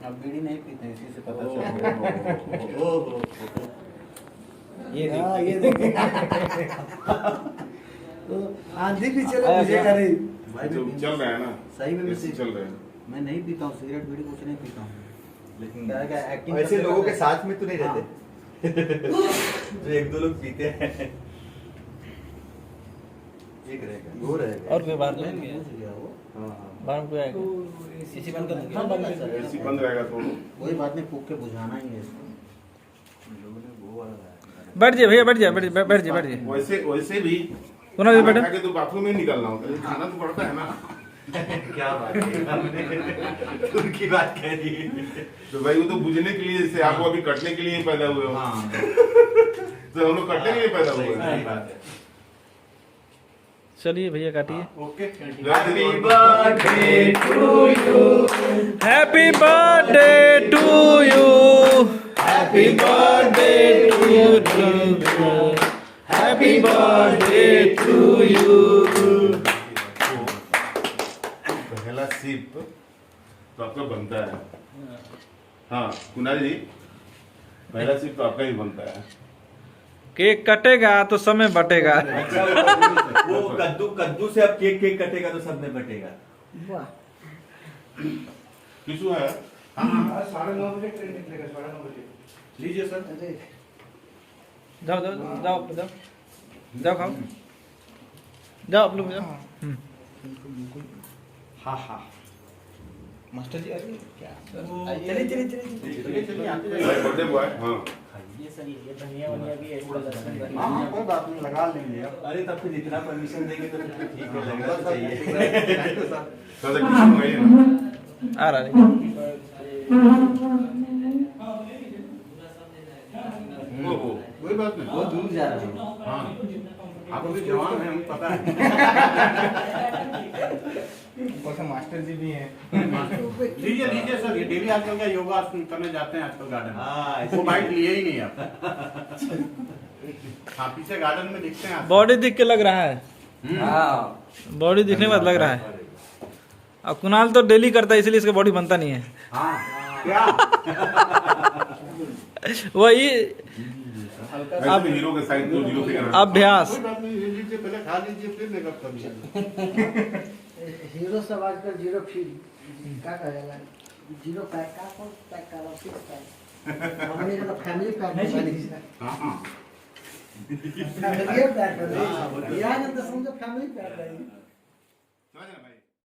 अब बीड़ी नहीं पीते इसी से पता चल ये देखिए तो आंधी भी चले मुझे करे भाई जो चल रहा है ना, सही में ऐसे चल रहा है। मैं नहीं पीता हूँ सिगरेट बीड़ी कुछ नहीं पीता हूँ लेकिन क्या एक्टिंग ऐसे लोगों के साथ में तो नहीं रहते जो एक दो लोग पीते हैं। एक रहेगा, वो रहेगा। और कोई बात नहीं हाँ हाँ। बाहर में कोई आएगा इसी बंद कर ऐसी बंद रहेगा तो कोई बात नहीं फूक के बुझाना ही है इसको बैठ जाइए भैया, बैठ जाइए, बैठ जाइए, बैठ जाइए। वैसे भी कुणाल जी बैठो। खाना खा के तो बाथरूम में निकलना होता है, खाना तो पड़ता है ना। क्या बात है उनकी बात कह दी। तो भाई वो तो बुझने के लिए, जैसे आपको अभी कटने के लिए ही पैदा हुए हो, हाँ तो हम लोग कटने के लिए पैदा हुए सही हैं। बात है। चलिए भैया काटिए। Okay. Happy birthday to you. Happy birthday to you, happy birthday to you, happy birthday to you. पहला सिप तो आपका बनता है। हाँ कुणाल जी, पहला सिप तो आपका ही बनता है। केक कटेगा तो समय बटेगा। अच्छा वो कद्दू से अब केक कटेगा तो सब में बटेगा। किसु है? हाँ 9:30 बजे ट्रेन निकलेगा 9:30 बजे लीजिए सर। जाओ जाओ जाओ जाओ जाओ खाओ, जाओ आप लोग जाओ। हाँ हाँ मास्टर जी अरे क्या चलिए चलिए चलिए चलिए आते बर्थडे बॉय। हाँ ये सही है धनिया वनिया भी ऐड कर सकते हैं। हाँ कोई बात नहीं लगा लेंगे अब अरे तब फिर इतना परमिशन देंगे तो फिर ठीक है, लगना तो चाहिए। सर किसु मंगाइए ना। आ रहा है। ओहो, कोई बात नहीं। बहुत दूर जा रहा है हाँ आप अभी जवान हैं, हमको पता है। ऊपर मास्टर जी भी हैं लीजिए लीजिए सर, ये डेली आजकल क्या योगा करने जाते हैं आजकल गार्डन हाँ, में। वो बाइक लिए ही नहीं आप। हाँ पीछे गार्डन में दिखते हैं आप। बॉडी दिख के लग रहा है, हाँ बॉडी दिखने के बाद लग रहा है। अब कुणाल तो डेली करता है इसलिए इसका बॉडी बनता नहीं है। हाँ क्या वही अब हीरो के साइड तो जीरो फिगर। अभ्यास। कोई बात नहीं, लीजिए पहले खा लीजिए फिर मेकअप कर लीजिए। हीरो सब आजकल जीरो फील क्या करेगा जीरो पैक का कौन पैक का फिक्स पैक हमने तो फैमिली पैक बना लीजिए हाँ हाँ फैमिली पैक कर लीजिए यार तो समझो फैमिली पैक है समझ रहे भाई।